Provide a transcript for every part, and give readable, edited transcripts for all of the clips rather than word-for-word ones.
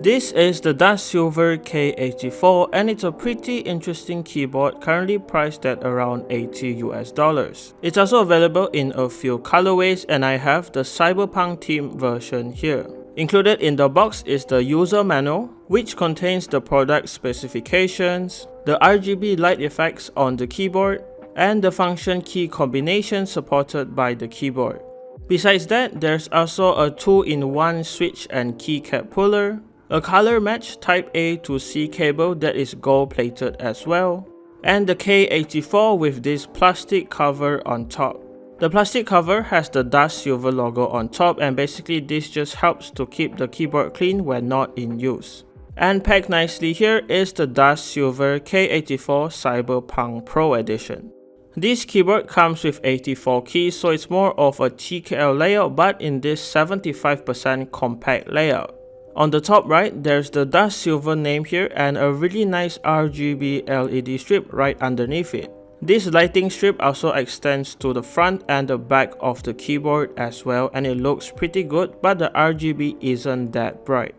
This is the DustSilver K84 and it's a pretty interesting keyboard currently priced at around $80. It's also available in a few colorways and I have the Cyberpunk theme version here. Included in the box is the user manual, which contains the product specifications, the RGB light effects on the keyboard, and the function key combination supported by the keyboard. Besides that, there's also a 2-in-1 switch and keycap puller, a color match Type A to C cable that is gold plated as well, and the K84 with this plastic cover on top. The plastic cover has the DustSilver logo on top and basically this just helps to keep the keyboard clean when not in use. And packed nicely here is the DustSilver K84 Cyberpunk Pro Edition. This keyboard comes with 84 keys, so it's more of a TKL layout but in this 75% compact layout. On the top right, there's the DustSilver name here and a really nice RGB LED strip right underneath it. This lighting strip also extends to the front and the back of the keyboard as well and it looks pretty good, but the RGB isn't that bright.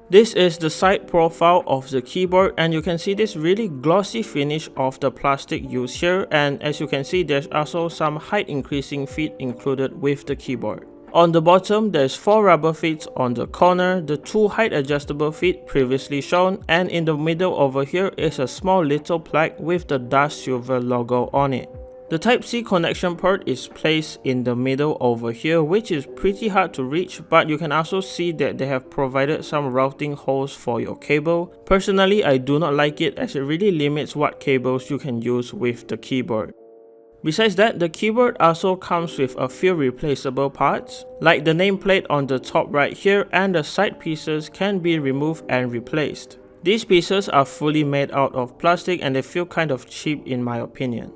This is the side profile of the keyboard and you can see this really glossy finish of the plastic used here, and as you can see there's also some height increasing feet included with the keyboard. On the bottom there's 4 rubber feet on the corner, the 2 height adjustable feet previously shown, and in the middle over here is a small little plaque with the DustSilver logo on it. The Type-C connection port is placed in the middle over here, which is pretty hard to reach, but you can also see that they have provided some routing holes for your cable. Personally, I do not like it as it really limits what cables you can use with the keyboard. Besides that, the keyboard also comes with a few replaceable parts, like the nameplate on the top right here, and the side pieces can be removed and replaced. These pieces are fully made out of plastic and they feel kind of cheap in my opinion.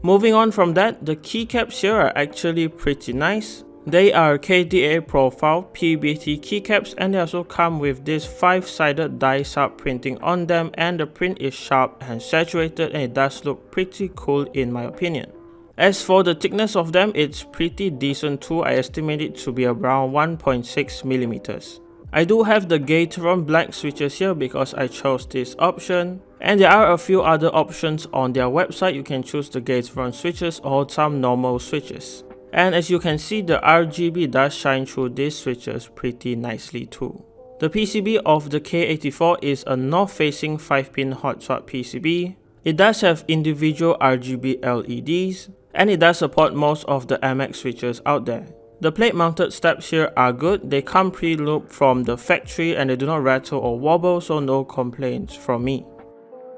Moving on from that, the keycaps here are actually pretty nice. They are KDA profile PBT keycaps and they also come with this 5-sided die sub printing on them, and the print is sharp and saturated and it does look pretty cool in my opinion. As for the thickness of them, it's pretty decent too. I estimate it to be around 1.6mm. I do have the Gateron black switches here because I chose this option, and there are a few other options on their website. You can choose the Gateron switches or some normal switches. And as you can see, the RGB does shine through these switches pretty nicely too. The PCB of the K84 is a north-facing 5-pin hot swap PCB. It does have individual RGB LEDs, and it does support most of the MX switches out there. The plate mounted steps here are good. They come pre-looped from the factory and they do not rattle or wobble, so no complaints from me.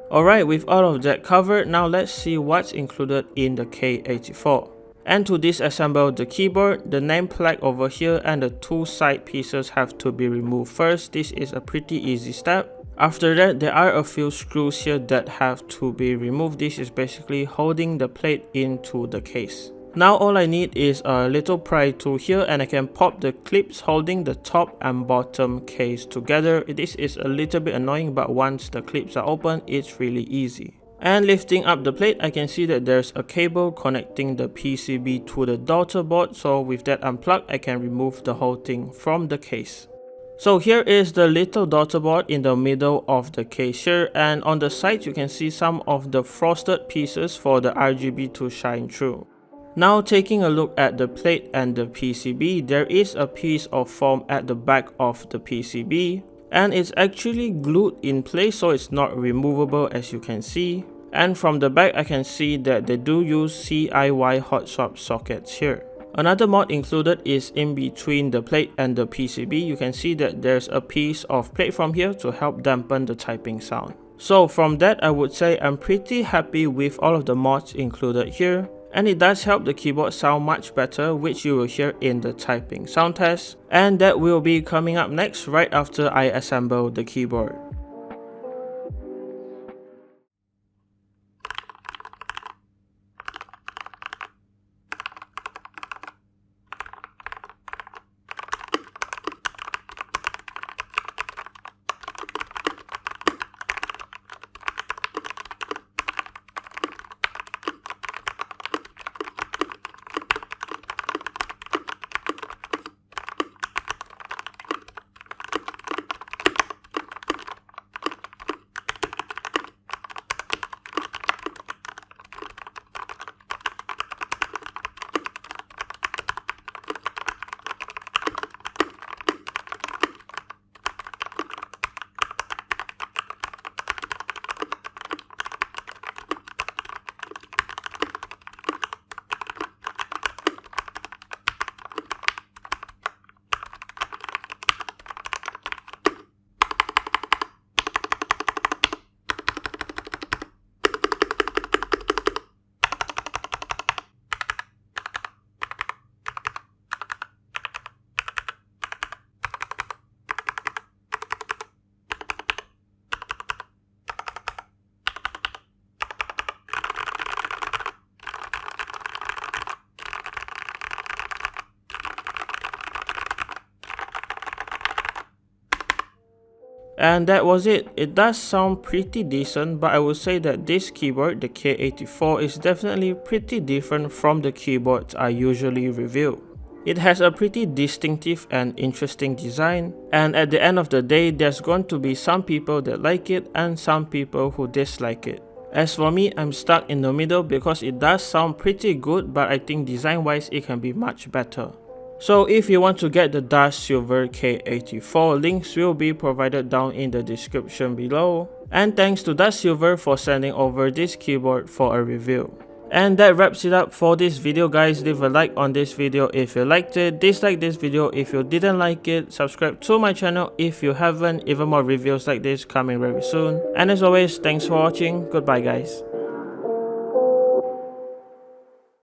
Alright, with all of that covered, now let's see what's included in the K84. And to disassemble the keyboard, the name plaque over here and the 2 side pieces have to be removed first. This is a pretty easy step. After that, there are a few screws here that have to be removed. This is basically holding the plate into the case. Now all I need is a little pry tool here and I can pop the clips holding the top and bottom case together. This is a little bit annoying, but once the clips are open, it's really easy. And lifting up the plate, I can see that there's a cable connecting the PCB to the daughter board, so with that unplugged, I can remove the whole thing from the case. So here is the little daughter board in the middle of the case here, and on the side you can see some of the frosted pieces for the RGB to shine through. Now taking a look at the plate and the PCB, there is a piece of foam at the back of the PCB and it's actually glued in place, so it's not removable as you can see. And from the back I can see that they do use CIY hot swap sockets here. Another mod included is in between the plate and the PCB. You can see that there's a piece of plate from here to help dampen the typing sound. So from that, I would say I'm pretty happy with all of the mods included here. And it does help the keyboard sound much better, which you will hear in the typing sound test. And that will be coming up next right after I assemble the keyboard. And that was it. It does sound pretty decent, but I would say that this keyboard, the K84, is definitely pretty different from the keyboards I usually review. It has a pretty distinctive and interesting design, and at the end of the day, there's going to be some people that like it and some people who dislike it. As for me, I'm stuck in the middle because it does sound pretty good, but I think design wise it can be much better. So if you want to get the DustSilver K84, links will be provided down in the description below. And thanks to DustSilver for sending over this keyboard for a review. And that wraps it up for this video, guys. Leave a like on this video if you liked it, dislike this video if you didn't like it, subscribe to my channel if you haven't. Even more reviews like this coming very soon. And as always, thanks for watching. Goodbye, guys.